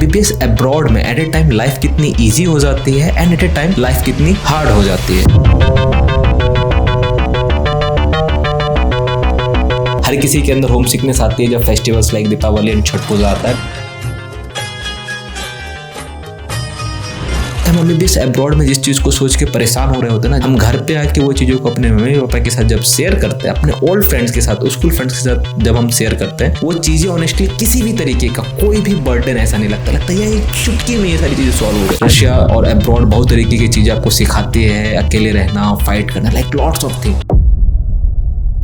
MBBS abroad में at a time life कितनी easy हो जाती है and at a time life कितनी हार्ड हो जाती है। हर किसी के अंदर होम सिकनेस आती है जब festivals like Deepavali and Chhath Puja आता है। हम एमबीबीएस अब्रॉड में जिस चीज को सोच के परेशान हो रहे होते हैं ना, हम घर पे आके वो चीजों को अपने मम्मी पापा के साथ जब शेयर करते हैं, अपने ओल्ड फ्रेंड्स के साथ, स्कूल फ्रेंड्स के साथ जब हम शेयर करते हैं, वो चीजें ऑनेस्टली किसी भी तरीके का कोई भी बर्डन ऐसा नहीं लगता यार एक चुटकी में ये सारी चीजें सॉल्व हो गई। रशिया और अब्रॉड बहुत तरीके की चीजें आपको सिखाती है, अकेले रहना, फाइट करना, like lots of things.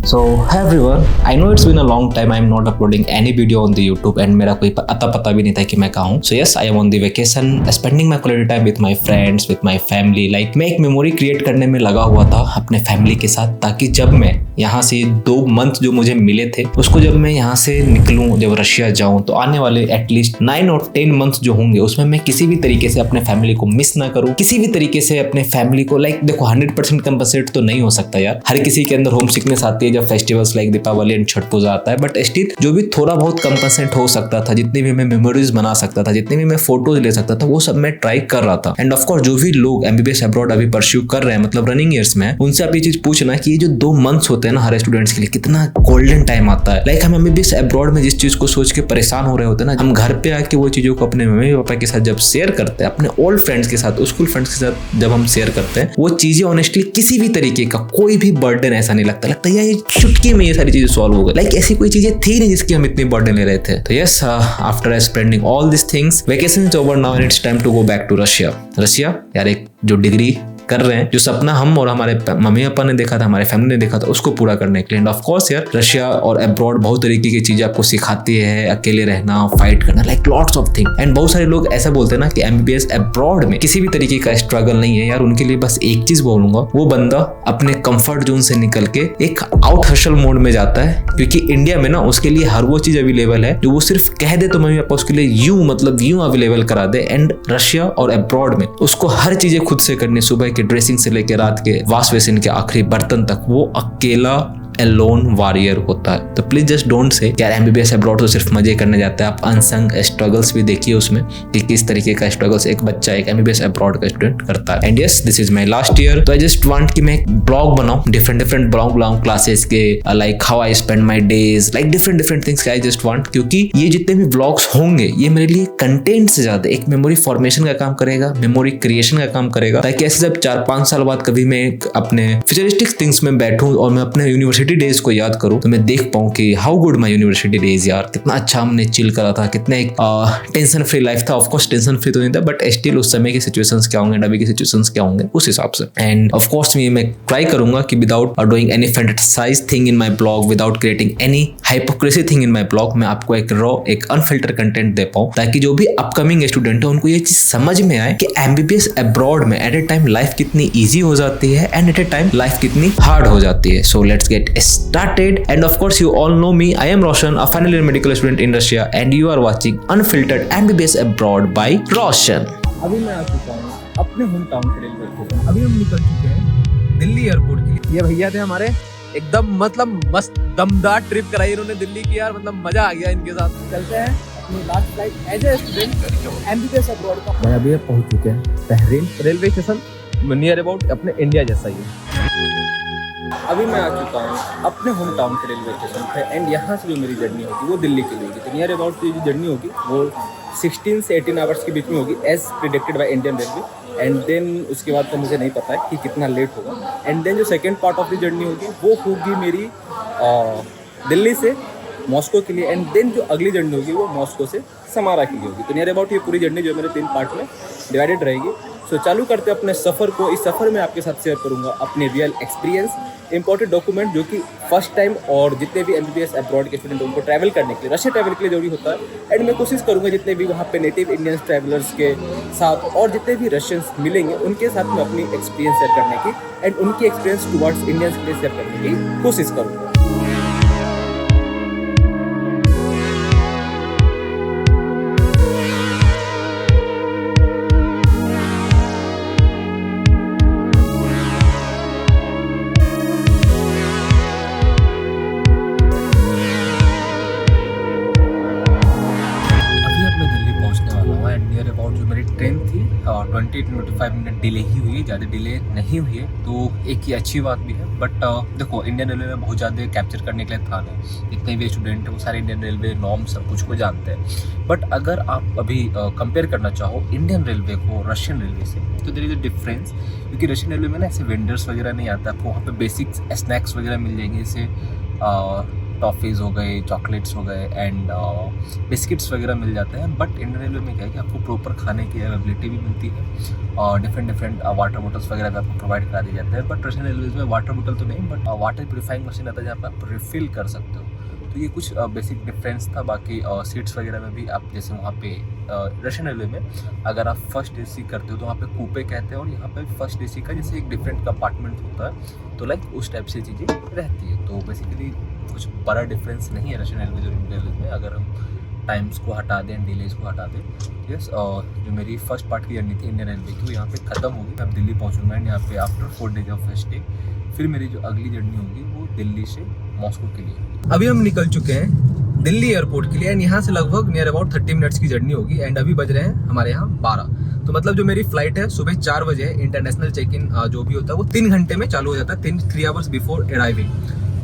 So hi everyone, I know it's been a long time I'm not uploading any video on the YouTube and मेरा कोई अता पता भी नहीं था कि मैं कहाँ हूँ। So yes, I am on the vacation, spending my quality time with my friends, with my family. Like मैं एक मेमोरी क्रिएट करने में लगा हुआ था अपने फैमिली के साथ, ताकि जब मैं यहाँ से 2 मंथ जो मुझे मिले थे उसको जब मैं यहाँ से निकलूँ, जब रशिया जाऊँ, तो आने वाले एटलीस्ट 9 और 10 मंथ जो होंगे उसमें मैं किसी भी तरीके से अपने फैमिली को मिस ना करूँ, किसी भी तरीके से अपने फैमिली को लाइक देखो 100% कंपनसेट तो नहीं हो सकता यार, हर किसी के अंदर होम सिकनेस आती है जब festivals like Deepavali and Chhath Puja आता है, बट स्टिल जो भी थोड़ा बहुत कंपनसेट हो सकता था, जितनी भी मैं मेमोरीज बना सकता था, जितनी भी मैं फोटोज ले सकता था, वो सब मैं ट्राई कर रहा था। एंड ऑफ कोर्स जो भी लोग एमबीबीएस अब्रॉड अभी परस्यू कर रहे हैं, मतलब रनिंग ईयर्स में, उनसे आप ये चीज पूछना कि ये जो 2 मंथ्स होते हैं ना हर स्टूडेंट्स के लिए, कितना गोल्डन टाइम आता है। लाइक हम एमबीबीएस अब्रॉड में जिस चीज को सोच के परेशान हो रहे होते हैं ना, हम घर पे आके वो चीजों को अपने मम्मी पापा के साथ जब शेयर करते हैं, अपने ओल्ड फ्रेंड्स के साथ, स्कूल फ्रेंड्स के साथ जब हम शेयर करते हैं, वो चीजें ऑनेस्टली किसी भी तरीके का कोई भी बर्डन ऐसा नहीं लगता यार ये चुटकी में ये सारी चीजें सॉल्व हो गई। लाइक ऐसी कोई चीजें थी नहीं जिसकी हम इतनी बर्डन ले रहे थे। तो yes, after spending all this things, vacation is over now and it's time to go back to Russia. यार एक जो डिग्री कर रहे हैं, जो सपना हम और हमारे मम्मी पापा ने देखा था, हमारे फैमिली ने देखा था, उसको पूरा करने के लिए। एंड ऑफ कोर्स यार रशिया और अब्रॉड बहुत तरीके की चीजें आपको सिखाती है, अकेले रहना, फाइट करना, like lots of thing. And बहुत सारे लोग ऐसा बोलते हैं ना कि एमबीबीएस अब्रॉड में किसी भी तरीके का स्ट्रगल नहीं है यार, उनके लिए बस एक चीज बोलूंगा, वो बंदा अपने कंफर्ट जोन से निकल के एक आउट हसल मोड में जाता है, क्योंकि इंडिया में ना उसके लिए हर वो चीज अवेलेबल है जो वो सिर्फ कह दे तो मम्मी पापा उसके लिए यूं अवेलेबल करा दे। एंड रशिया और अब्रॉड में उसको हर चीजें खुद से करनी, सुबह के ड्रेसिंग से लेकर रात के वॉश बेसिन के आखिरी बर्तन तक, वो अकेला एलोन वॉरियर होता है। तो प्लीज जस्ट डोंट से यार एमबीबीएस अब्रॉड तो सिर्फ मजे करने जाता है। आप अनसंग स्ट्रगल्स भी देखिए उसमें कि किस तरीके का स्ट्रगल्स एक बच्चा एक एमबीबीएस अब्रॉड का स्टूडेंट करता है। And yes, this is my last year, तो आई जस्ट वांट कि मैं एक ब्लॉग बनाऊं, डिफरेंट ब्लॉग बनाऊं क्लासेस के, like how I spend my days, like different things I just want, क्योंकि ये जितने भी ब्लॉग्स होंगे ये मेरे लिए कंटेंट से ज्यादा एक मेमोरी फॉर्मेशन का काम करेगा, मेमोरी क्रिएशन का काम करेगा, ताकि ऐसे जब 4-5 साल बाद कभी मैं अपने फ्यूचरिस्टिक थिंग्स में बैठूं और मैं अपने यूनिवर्सिटी डेज को याद करूं, तो मैं देख पाऊं कि how good my university days यार, कितना अच्छा हमने चिल करा था, कितना एक टेंशन फ्री लाइफ था। ऑफ कोर्स टेंशन फ्री तो नहीं था, बट स्टिल उस समय की सिचुएशंस क्या होंगे, अभी की सिचुएशंस क्या होंगे उस हिसाब से। एंड ऑफ कोर्स मैं ट्राई करूंगा कि without doing any fantasise thing in my blog, without creating any hypocrisy thing in my blog, मैं आपको एक रॉ, एक अनफिल्टर कंटेंट दे पाऊं, ताकि जो भी अपकमिंग स्टूडेंट है उनको ये चीज समझ में आए कि एमबीबीएस अब्रॉड में एट ए टाइम लाइफ कितनी ईजी हो जाती है and at a time life कितनी हार्ड हो जाती है। So let's get started. And of course you all know me, I am Roshan, a final year medical student in Russia, and you are watching Unfiltered MBBS Abroad by Roshan. अभी मैं आ चुका हूँ अपने home town के railway station. अभी हम निकल चुके हैं दिल्ली एयरपोर्ट के लिए। ये भैया थे हमारे, एकदम मतलब मस्त दमदार ट्रिप कराई इन्होंने दिल्ली की यार, मतलब मजा आ गया इनके साथ। चलते हैं अपनी last flight as a student MBBS abroad का। मैं अभी पहुंच चुके हैं Bahrain railway station, near about अपने इंडिया जैसा ही है। अभी मैं आ चुका हूँ अपने होम टाउन के रेलवे स्टेशन पे, एंड यहाँ से जो मेरी जर्नी होगी वो दिल्ली के लिए होगी। तो नियर अबाउट जो जर्नी होगी वो 16 से 18 आवर्स के बीच में होगी, as predicted by Indian railway. And then उसके बाद तो मुझे नहीं पता है कि कितना लेट होगा। एंड देन जो second part of the journey होगी वो होगी मेरी दिल्ली से मॉस्को के लिए। एंड देन जो अगली जर्नी होगी वो मॉस्को से समारा के लिए होगी। तो नियर अबाउट ये पूरी जर्नी जो मेरे 3 पार्ट में डिवाइडेड रहेगी। सो चालू करते अपने सफ़र को। इस सफ़र में आपके साथ शेयर करूंगा अपने रियल एक्सपीरियंस, इंपॉर्टेंट डॉक्यूमेंट जो कि फर्स्ट टाइम और जितने भी एमबीबीएस अब्रॉड के स्टूडेंट उनको ट्रैवल करने के लिए, रशिया ट्रैवल के लिए जरूरी होता है। एंड मैं कोशिश करूंगा जितने भी वहाँ पे नेटिव इंडियंस ट्रैवलर्स के साथ और जितने भी रशियंस मिलेंगे उनके साथ मैं अपनी एक्सपीरियंस शेयर करने की एंड उनकी एक्सपीरियंस टुवर्ड्स इंडियंस के लिए शेयर करने की कोशिश करूँगा। 20-25 मिनट डिले ही हुई है, ज़्यादा डिले नहीं हुई है, तो एक ये अच्छी बात भी है। बट देखो इंडियन रेलवे में बहुत ज़्यादा कैप्चर करने के लिए था नहीं, जितने भी स्टूडेंट हैं वो सारे इंडियन रेलवे नॉर्म सब कुछ को जानते हैं। बट अगर आप अभी कंपेयर करना चाहो इंडियन रेलवे को रशियन रेलवे से, तो देयर इज़ अ डिफरेंस, क्योंकि रशियन रेलवे में ना ऐसे वेंडर्स वगैरह नहीं आता, आपको वहाँ पे बेसिक स्नैक्स वगैरह मिल जाएंगे, जैसे टॉफ़ीज़ हो गए, चॉकलेट्स हो गए एंड बिस्किट्स वगैरह मिल जाते हैं। बट इंडियन रेलवे में क्या है कि आपको प्रॉपर खाने की अवेलेबिलिटी भी मिलती है और डिफरेंट वाटर बॉटल्स वगैरह भी आपको प्रोवाइड करा दिए जाते हैं। बट रशियन रेलवेज में वाटर बॉटल तो नहीं, बट वाटर प्यूरिफाइंग मशीन आता है जहाँ पर आप रिफ़िल कर सकते हो। तो ये कुछ बेसिक डिफरेंस था। बाकी सीट्स वगैरह में भी आप जैसे वहाँ पे रशियन रेलवे में अगर आप फर्स्ट एसी करते हो तो वहाँ पे कूपे कहते हैं, और यहाँ पे फर्स्ट एसी का जैसे एक डिफरेंट कंपार्टमेंट होता है, तो लाइक उस टाइप से चीज़ें रहती है। तो बेसिकली कुछ बड़ा डिफरेंस नहीं है रशियन रेलवे और इंडियन रेलवे में, अगर हम टाइम्स को हटा दें, डिलेज को हटा दें। यस, जो मेरी फर्स्ट पार्ट की जर्नी थी इंडियन रेलवे की वो यहाँ पे ख़त्म होगी। मैं अब दिल्ली पहुँचूँगा एंड यहाँ पे आफ्टर 4 डेज ऑफ स्टे फिर मेरी जो अगली जर्नी होगी वो दिल्ली से मॉस्को के लिए। अभी हम निकल चुके हैं दिल्ली एयरपोर्ट के लिए एंड यहाँ से लगभग नियर अबाउट 30 मिनट्स की जर्नी होगी एंड अभी बज रहे हैं हमारे यहाँ 12। तो मतलब जो मेरी फ्लाइट है सुबह 4 बजे है, इंटरनेशनल चेक इन जो भी होता है वो 3 घंटे में चालू हो जाता है, 3 आवर्स बिफोर अराइविंग।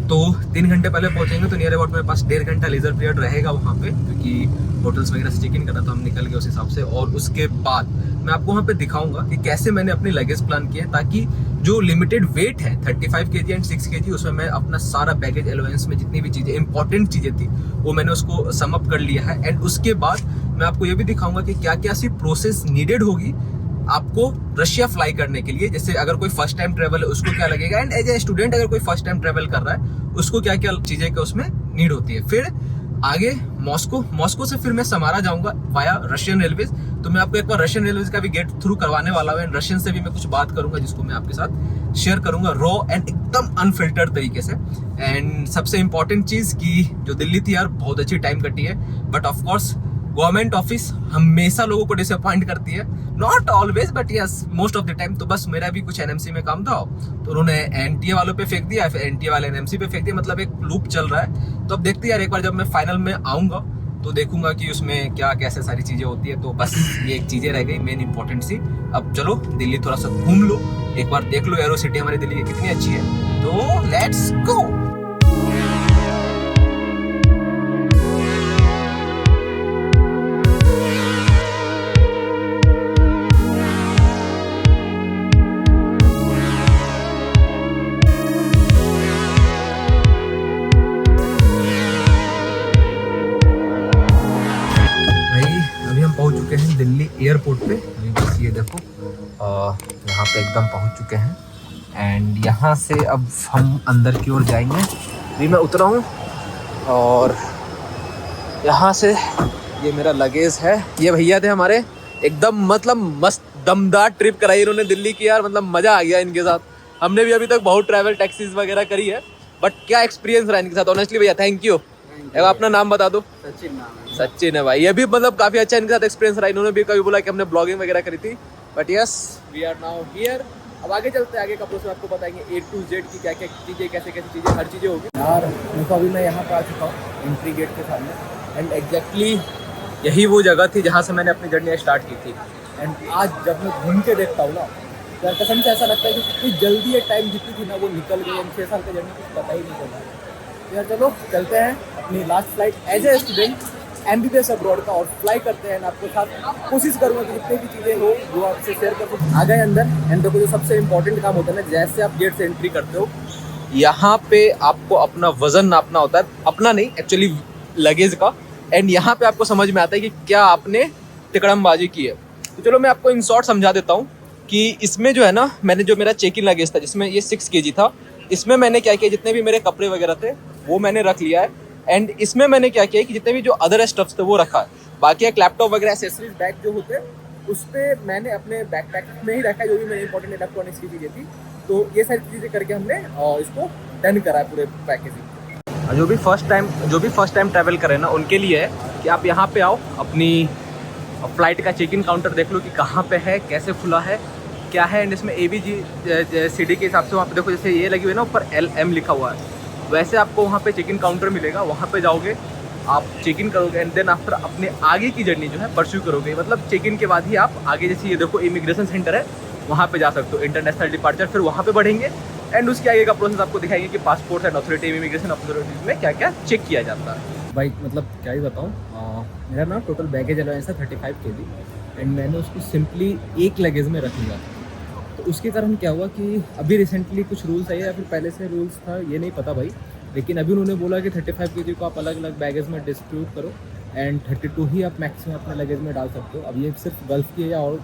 तो 3 घंटे पहले पहुंचेंगे तो नियर अबाउट मेरे पास 1.5 घंटा लीजर पीरियड रहेगा वहाँ पे, क्योंकि होटल्स वगैरह से चेक इन करना, तो हम निकल गए उस हिसाब से। और उसके बाद मैं आपको वहाँ पे दिखाऊंगा कि कैसे मैंने अपने लगेज प्लान किया, ताकि जो लिमिटेड वेट है 35 kg एंड 6 kg, उसमें मैं अपना सारा बैगेज एलोवेंस में जितनी भी चीज़ें इंपॉर्टेंट चीज़ें थी वो मैंने उसको सम अप कर लिया है। एंड उसके बाद मैं आपको ये भी दिखाऊंगा कि क्या क्या सी प्रोसेस नीडेड होगी आपको रशिया फ्लाई करने के लिए। जैसे अगर कोई फर्स्ट टाइम ट्रेवल है उसको क्या लगेगा, एंड एज ए स्टूडेंट अगर कोई फर्स्ट टाइम ट्रेवल कर रहा है उसको क्या क्या चीजें का उसमें नीड होती है। फिर आगे मॉस्को से फिर मैं समारा जाऊंगा वाया रशियन रेलवेज। तो मैं आपको एक बार रशियन रेलवेज का भी गेट थ्रू करवाने वाला हूँ एंड रशियन से भी मैं कुछ बात करूंगा जिसको मैं आपके साथ शेयर करूंगा रॉ एंड एकदम अनफिल्टर्ड तरीके से। एंड सबसे इंपॉर्टेंट चीज की जो दिल्ली थी यार बहुत अच्छी टाइम कटी है, बट ऑफकोर्स गवर्नमेंट ऑफिस हमेशा लोगों को डिसअपॉइंट करती है, not always but yes most of the time. तो बस मेरा भी कुछ एनएमसी में काम था तो उन्होंने एनटीए वालों पे फेंक दिया, फिर एनटीए वाले एनएमसी पे फेंक दिया, मतलब एक लूप चल रहा है। तो अब देखते यार, एक बार जब मैं फाइनल में आऊंगा तो देखूंगा कि उसमें क्या कैसे सारी चीजें होती है। तो बस ये एक चीजें रह गई मेन इंपॉर्टेंट सी। अब चलो दिल्ली थोड़ा सा घूम लो, एक बार देख लो एरो सिटी हमारी दिल्ली की कितनी अच्छी है। तो लेट्स गो। दिल्ली एयरपोर्ट पे अभी बस ये देखो यहाँ पे एकदम पहुँच चुके हैं एंड यहाँ से अब हम अंदर की ओर जाएंगे। अभी मैं उतरा हूँ और यहाँ से ये मेरा लगेज है। ये भैया थे हमारे, एकदम मतलब मस्त दमदार ट्रिप कराई इन्होंने दिल्ली की यार, मतलब मज़ा आ गया इनके साथ। हमने भी अभी तक बहुत ट्रैवल टैक्सीज वगैरह करी है, बट क्या एक्सपीरियंस रहा इनके साथ ऑनेस्टली। भैया थैंक यू। अपना नाम बता दो। सचिन नाम है। सचिन है भाई, ये भी मतलब काफी अच्छा इनके साथ एक्सपीरियंस रहा। इन्होंने भी कभी बोला कि हमने ब्लॉगिंग वगैरह करी थी, but yes we are now here. अब आगे चलते हैं, आगे कपड़ों से आपको बताएंगे A to Z की क्या क्या चीज़ें, कैसे कैसी चीज़ें, हर चीज़ें होगी यार। देखो अभी मैं यहाँ पर आ चुका हूँ एंट्री गेट के सामने एंड एग्जैक्टली यही वो जगह थी जहाँ से मैंने अपनी जर्नी स्टार्ट की थी। एंड आज जब मैं घूम के देखता हूँ ना तो कसम से ऐसा लगता है कि कितनी जल्दी ये टाइम जितनी थी ना वो निकल गई। एंड 6 साल की जर्नी कुछ पता ही नहीं चला यार। चलो चलते हैं अपनी last flight as a student MBBS abroad का और फ्लाई करते हैं। आपके साथ कोशिश करूँगा कि जितनी भी चीज़ें हो वो आपसे शेयर कर सकूँ। आ गए अंदर एंड देखो जो सबसे इंपॉर्टेंट काम होता है ना, जैसे आप गेट से एंट्री करते हो यहाँ पे आपको अपना वजन नापना होता है, अपना नहीं एक्चुअली लगेज का। एंड यहाँ पे आपको समझ में आता है कि क्या आपने तिकड़मबाजी की है। तो चलो मैं आपको इन शॉर्ट समझा देता हूँ कि इसमें जो है ना, मैंने जो मेरा चेक इन लगेज था जिसमें ये 6 kg था, इसमें मैंने क्या किया, जितने भी मेरे कपड़े वगैरह थे वो मैंने रख लिया है। एंड इसमें मैंने क्या किया कि जितने भी जो अदर स्टफ्स थे वो रखा है। बाकी एक लैपटॉप वगैरह एसेसरीज बैग जो होते हैं उस पर मैंने अपने बैकपैक में ही रखा है, जो भी मेरे इंपॉर्टेंट इलेक्ट्रॉनिक्स की चीज़ें थी। तो ये सारी चीज़ें करके हमने इसको डन करा है पूरे पैकेजिंग। जो भी फर्स्ट टाइम ट्रैवल करें ना उनके लिए है कि आप यहाँ पे आओ, अपनी फ़्लाइट का चेक इन काउंटर देख लो कि कहाँ पे है, कैसे खुला है, क्या है। एंड इसमें ABCD के हिसाब से वहाँ पे देखो, जैसे ये लगी हुई है ना ऊपर LM लिखा हुआ है, वैसे आपको वहाँ पे चेक इन काउंटर मिलेगा। वहाँ पे जाओगे आप चेक इन करोगे एंड देन आफ्टर अपने आगे की जर्नी जो है परस्यू करोगे। मतलब चेक इन के बाद ही आप आगे, जैसे ये देखो इमिग्रेशन सेंटर है, वहाँ पे जा सकते हो, इंटरनेशनल डिपार्चर, फिर वहाँ पे बढ़ेंगे एंड उसके आगे का प्रोसेस आपको दिखाएंगे कि passport and authority immigration authorities में क्या क्या चेक किया जाता है। भाई मतलब क्या ही बताऊँ, मेरा ना टोटल बैगेज अलाउंस था 35 kg एंड मैंने उसको सिंपली एक लगेज में रख लिया। तो उसके कारण क्या हुआ कि अभी रिसेंटली कुछ रूल्स आए या फिर पहले से रूल्स था ये नहीं पता भाई, लेकिन अभी उन्होंने बोला कि 35 kg को आप अलग अलग बैगेज में डिस्ट्रीब्यूट करो एंड 32 ही आप मैक्सिमम अपने लगेज में डाल सकते हो। अब ये सिर्फ गल्फ की है या और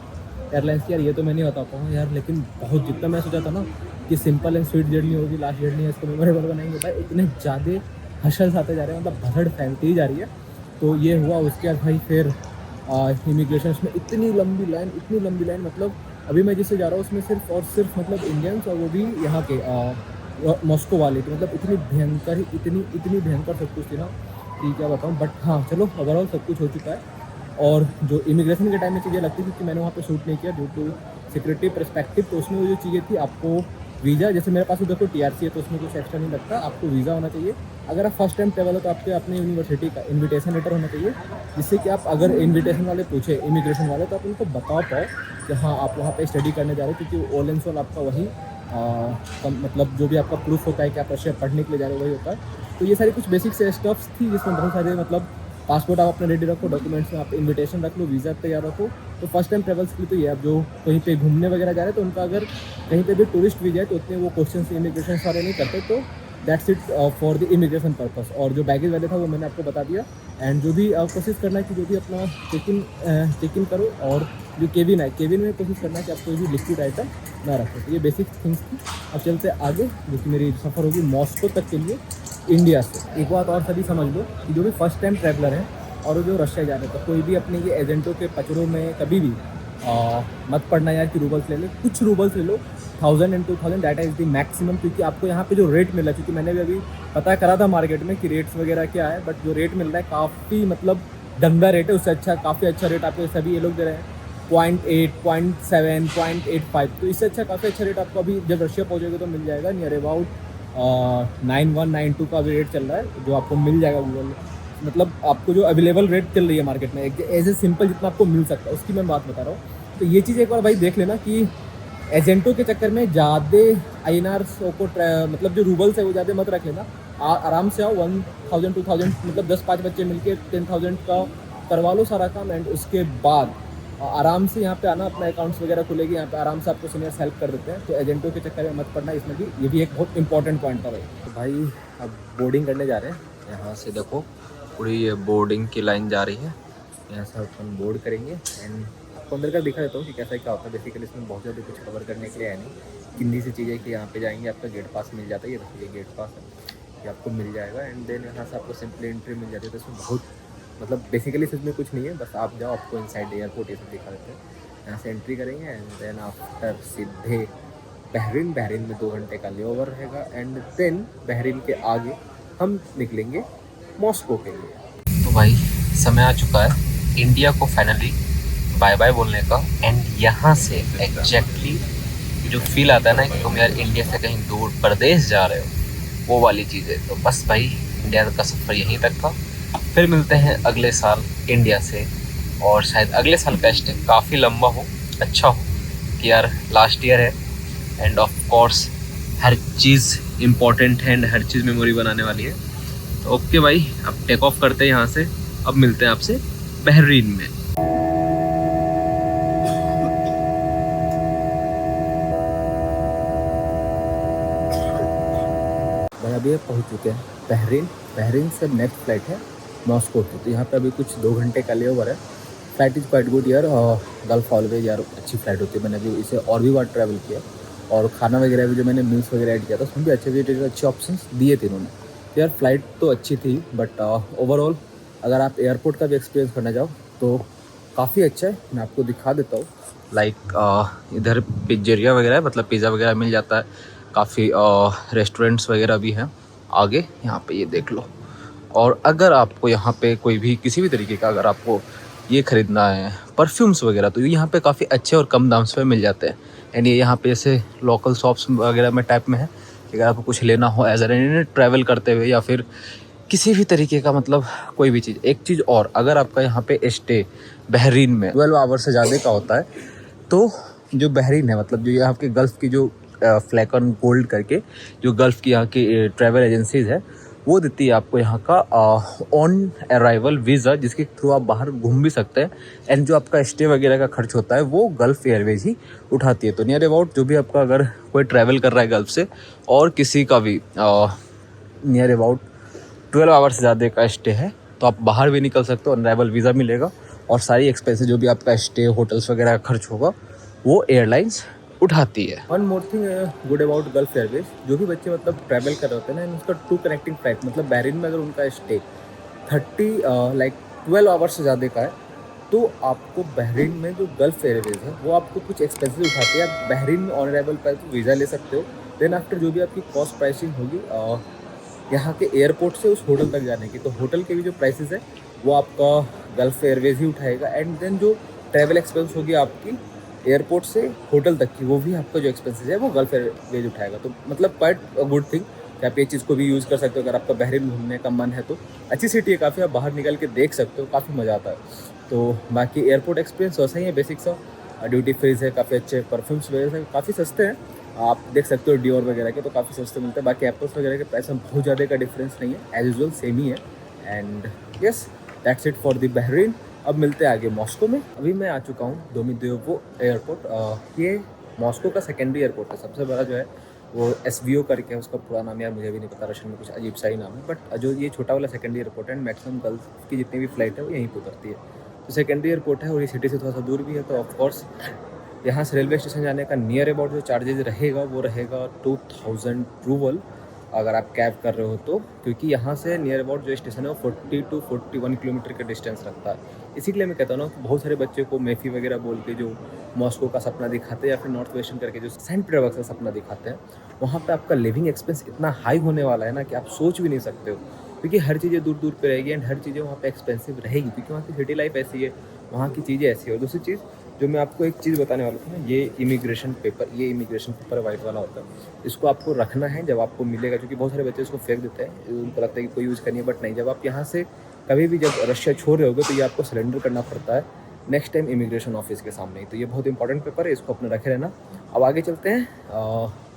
एयरलाइंस की, यार ये तो मैं नहीं बता पाऊँ यार, लेकिन बहुत जितना मैं सोचा था ना कि सिंपल एंड स्वीट जर्नी होगी, लास्ट जर्नी है इसको मेमोरेबल बनाएंगे, भाई इतने ज़्यादा हर्षल्स आते जा रहे हैं, मतलब भसड़ फैलती ही जा रही है। तो ये हुआ, उसके बाद भाई फिर इमिग्रेशन में इतनी लंबी लाइन, मतलब अभी मैं जिससे जा रहा हूँ उसमें सिर्फ और सिर्फ मतलब इंडियंस, और वो भी यहाँ के मॉस्को वाले। तो मतलब इतनी भयंकर सब कुछ थी ना कि क्या बताऊँ। बट हाँ चलो, ओवरऑल सब कुछ हो चुका है। और जो इमिग्रेशन के टाइम में चीज़ें लगती थी कि मैंने वहाँ पे शूट नहीं किया ड्यू टू सिक्योरिटी पर्सपेक्टिव, तो उसमें वो जो चीज़ें थी, आपको वीज़ा, जैसे मेरे पास देखो TRC है तो उसमें कुछ एक्स्ट्रा नहीं लगता, आपको वीज़ा होना चाहिए। अगर आप फर्स्ट टाइम ट्रैवल हो तो आपके अपने यूनिवर्सिटी का इन्विटेशन लेटर होना चाहिए, जिससे कि आप अगर इन्विटेशन वाले पूछे इमिग्रेशन वाले तो आप उनको बता पाओ कि हाँ आप वहाँ पे स्टडी करने जा रहे हो, क्योंकि ऑल एंड सोल आपका वही मतलब जो भी आपका प्रूफ होता है कि आप रशिया पढ़ने के लिए जा रहे हो वही होता है। तो ये सारी कुछ बेसिक से स्टफ्स थी जिसमें बहुत सारे मतलब पासपोर्ट आप अपने रेडी रखो, डॉक्यूमेंट्स में आप इन्विटेशन रख लो, वीज़ा तैयार रखो। तो फर्स्ट टाइम ट्रैवल्स के लिए तो ये, आप जो कहीं पे घूमने वगैरह जा रहे हैं तो उनका अगर कहीं पे भी टूरिस्ट वीज़ा है तो उतने वो क्वेश्चन इमिग्रेशन सारे नहीं करते, तो that's it for the immigration purpose. और जो बैगेज वाले था वो मैंने आपको बता दिया। एंड जो भी कोशिश करना है कि जो भी अपना चेक इन करो, और जो केबिन है, केबिन में कोशिश करना है कि आप कोई भी लिक्विड आइटम ना रखें। तो ये बेसिक थिंग्स थी। अब चलते आगे, जो कि मेरी सफ़र होगी मॉस्को तक के लिए इंडिया से। एक बात और सभी समझ लो कि जो भी फर्स्ट टाइम ट्रैवलर है और जो रशिया जा रहे हैं, तो कोई भी अपने ये एजेंटों के पचड़ों में कभी भी मत पड़ना यार कि रूबल्स ले लो, कुछ रूबल्स ले लो, 1000 and 2000 data is the maximum. क्योंकि आपको यहाँ पे जो रेट मिल रहा है, क्योंकि मैंने भी अभी पता करा था मार्केट में कि रेट्स वगैरह क्या है, बट जो रेट मिल रहा है काफ़ी मतलब गंदा रेट है, उससे अच्छा काफ़ी अच्छा रेट आपको सभी ये लोग दे रहे हैं 0.8, 0.7, 0.85। तो इससे अच्छा काफ़ी अच्छा रेट आपको अभी जब रशिया पहुँचोगे तो मिल जाएगा। नियर अबाउट 9192 का अभी रेट चल रहा है जो आपको मिल जाएगा गूगल। मतलब आपको जो अवेलेबल रेट चल रही है मार्केट में एज ए सिंपल जितना आपको मिल सकता है, उसकी मैं बात बता रहा हूँ। तो ये चीज़ एक बार भाई देख लेना कि एजेंटों के चक्कर में ज़्यादा INR को मतलब जो रूबल्स है वो ज़्यादा मत रख लेना। आराम से आओ, 1000 2000 मतलब 10-5 बच्चे मिलके 10,000 का करवा लो सारा काम। एंड उसके बाद आराम से यहाँ पे आना, अपना अकाउंट्स वगैरह खुलेगी, यहाँ पे आराम से आपको सीनियर्स हेल्प कर देते हैं। तो एजेंटों के चक्कर में मत पड़ना, इसमें भी ये भी एक बहुत इंपॉर्टेंट पॉइंट था भाई। तो भाई अब बोर्डिंग करने जा रहे हैं। यहाँ से देखो पूरी ये बोर्डिंग की लाइन जा रही है, यहाँ से अपन बोर्ड करेंगे। एंड आपको अंदर का दिखा देता हूँ कि कैसा क्या होता है। बेसिकली इसमें बहुत ज़्यादा कुछ कवर करने के लिए है नहीं, किन्नी सी चीज़ें कि यहाँ पे जाएंगे आपका गेट पास मिल जाता है। ये गेट पास है, ये आपको मिल जाएगा। एंड देन यहाँ से आपको सिंपली एंट्री मिल जाती है। तो इसमें बहुत मतलब बेसिकली इसमें कुछ नहीं है, बस आप जाओ, आपको इनसाइड एयरपोर्ट ये सब दिखा देते हैं। यहाँ से एंट्री करेंगे एंड देन आफ्टर सीधे बहरीन में 2 घंटे का लेओवर रहेगा। एंड देन बहरीन के आगे हम निकलेंगे मॉस्को के लिए। तो भाई समय आ चुका है इंडिया को फाइनली बाय बाय बोलने का। एंड यहाँ से एग्जैक्टली जो फील आता है ना कि तुम यार इंडिया से कहीं दूर प्रदेश जा रहे हो, वो वाली चीज़ है। तो बस भाई इंडिया का सफ़र यहीं तक था। फिर मिलते हैं अगले साल इंडिया से, और शायद अगले साल का स्टे काफ़ी लंबा हो, अच्छा हो कि यार लास्ट ईयर है। End of course her cheese important है एंड हर चीज़ मेमोरी बनाने वाली है। तो ओके भाई, अब टेक ऑफ करते हैं यहाँ से। अब मिलते हैं आपसे बहरीन में। भाई अभी पहुँच चुके हैं बहरीन से नेक्स्ट फ्लाइट है मॉस्को की। तो यहाँ पे अभी कुछ 2 घंटे का लेओवर है। फ्लाइट इज़ क्वाइट गुड यार, गल्फ ऑलवेज यार अच्छी फ्लाइट होती है। मैंने अभी इसे और भी बार ट्रैवल किया, और खाना वगैरह भी जो मैंने मील्स वगैरह ऐड किया था उसमें भी अच्छे ऑप्शंस दिए थे इन्होंने। तो यार फ्लाइट तो अच्छी थी, बट ओवरऑल अगर आप एयरपोर्ट का भी एक्सपीरियंस करना चाहो तो काफ़ी अच्छा है। मैं आपको दिखा देता हूँ। लाइक इधर पिज्जेरिया वगैरह है, मतलब पिज़्ज़ा वगैरह मिल जाता है। काफ़ी रेस्टोरेंट्स वगैरह भी हैं आगे, यहाँ पे ये देख लो। और अगर आपको यहाँ पे कोई भी किसी भी तरीके का अगर आपको ये ख़रीदना है परफ्यूम्स वगैरह, तो यहाँ पे काफ़ी अच्छे और कम दाम पे मिल जाते हैं। एंड ये यहाँ पे जैसे लोकल शॉप्स वगैरह में टाइप में है कि अगर आपको कुछ लेना हो एज ए ट्रैवल करते हुए, या फिर किसी भी तरीके का मतलब कोई भी चीज़। एक चीज़ और, अगर आपका यहाँ पे स्टे बहरीन में 12 आवर से ज़्यादा का होता है तो जो बहरीन है मतलब जो यहाँ के गल्फ़ की जो फ्लैग ऑन गोल्ड करके जो गल्फ़ की यहाँ की ट्रैवल एजेंसीज़ है वो देती है आपको यहाँ का ऑन अराइवल वीज़ा, जिसके थ्रू आप बाहर घूम भी सकते हैं। एंड जो आपका स्टे वगैरह का खर्च होता है वो गल्फ़ एयरवेज ही उठाती है। तो नियर अबाउट जो भी आपका अगर कोई ट्रैवल कर रहा है गल्फ़ से और किसी का भी नियर अबाउट 12 आवर से ज़्यादा का स्टे है तो आप बाहर भी निकल सकते हो, ऑन अराइवल वीज़ा मिलेगा और सारी एक्सपेंसेस जो भी आपका स्टे होटल्स वगैरह का खर्च होगा वो एयरलाइंस उठाती है। One more thing good about gulf Airways, जो भी बच्चे मतलब ट्रैवल कर रहे होते हैं ना, उसका 2 कनेक्टिंग फ्लाइट मतलब बहरीन में अगर उनका स्टे 12 आवर्स से ज़्यादा का है तो आपको बहरीन में जो गल्फ एयरवेज है वो आपको कुछ एक्सपेंसेस उठाती है। आप बहरीन में ऑन अराइवल पर वीज़ा ले सकते हो, देन आफ्टर जो भी आपकी कॉस्ट प्राइसिंग होगी यहाँ के एयरपोर्ट से उस होटल तक जाने की, तो होटल के भी जो प्राइसेस है वो आपका गल्फ एयरवेज ही उठाएगा। एंड देन जो ट्रैवल एक्सपेंस होगी आपकी एयरपोर्ट से होटल तक की, वो भी आपका जो एक्सपेंसेस है वो गल्फ एयरवेज उठाएगा। तो मतलब क्वाइट अ गुड थिंग कि आप ये चीज़ को भी यूज़ कर सकते हो। अगर आपका बहरीन घूमने का मन है तो अच्छी सिटी है काफ़ी, आप बाहर निकल के देख सकते हो, काफ़ी मज़ा आता है। तो बाकी एयरपोर्ट एक्सपीरियंस वैसा ही है, बेसिक सा। ड्यूटी फ्रीज है, काफ़ी अच्छे परफ्यूम्स वगैरह से काफ़ी सस्ते हैं, आप देख सकते हो डियोर वगैरह के तो काफ़ी सस्ते मिलते हैं। बाकी एप्पल्स वगैरह के प्राइस में बहुत ज़्यादा का डिफरेंस नहीं है, एज यूजुअल सेम ही है। And yes, that's it for the Bahrain. अब मिलते हैं आगे मॉस्को में। अभी मैं आ चुका हूँ दोमोदेडोवो एयरपोर्ट। ये मॉस्को का सेकेंडरी एयरपोर्ट है, सबसे बड़ा जो है वो SVO करके है, उसका पूरा नाम यार मुझे भी नहीं पता, रशियन में कुछ अजीब सा ही नाम है। बट जो ये छोटा वाला सेकेंडरी एयरपोर्ट है, एंड मैक्सिमम गल्फ की जितनी भी फ्लाइट है वो यहीं पर उतरती है। तो सेकेंडरी एयरपोर्ट है और ये सिटी से थोड़ा सा दूर भी है, तो ऑफकोर्स यहाँ से रेलवे स्टेशन जाने का नियर अबाउट जो चार्जेज रहेगा वो रहेगा 2000 रूबल अगर आप कैब कर रहे हो तो, क्योंकि यहाँ से नियर अबाउट जो स्टेशन है वो 40 to 41 किलोमीटर का डिस्टेंस रखता है। इसी के लिए मैं कहता हूँ ना कि बहुत सारे बच्चे को मेफी वगैरह बोल के जो मॉस्को का सपना दिखाते हैं या फिर नॉर्थ वेस्टर्न करके जो सेंट पीटर्सबर्ग का सपना दिखाते हैं, वहाँ पे आपका लिविंग एक्सपेंस इतना हाई होने वाला है ना कि आप सोच भी नहीं सकते हो, क्योंकि हर चीज़ें दूर दूर पे रहेगी एंड हर चीज़ें वहाँ पे एक्सपेंसिव रहेगी, क्योंकि वहाँ की सिटी लाइफ ऐसी है, वहाँ की चीज़ें ऐसी है। और दूसरी चीज़ जो मैं आपको एक चीज़ बताने वाला था ना, ये इमिग्रेशन पेपर वाइट वाला होता है, इसको आपको रखना है जब आपको मिलेगा, क्योंकि बहुत सारे बच्चे इसको फेंक देते हैं, उनको लगता है कि कोई यूज़ करनी है, बट नहीं। जब आप यहाँ से कभी भी जब रशिया छोड़ रहे होगे तो ये आपको सरेंडर करना पड़ता है नेक्स्ट टाइम इमिग्रेशन ऑफिस के सामने ही। तो ये बहुत इंपॉर्टेंट पेपर है, इसको अपने रखे रहना। अब आगे चलते हैं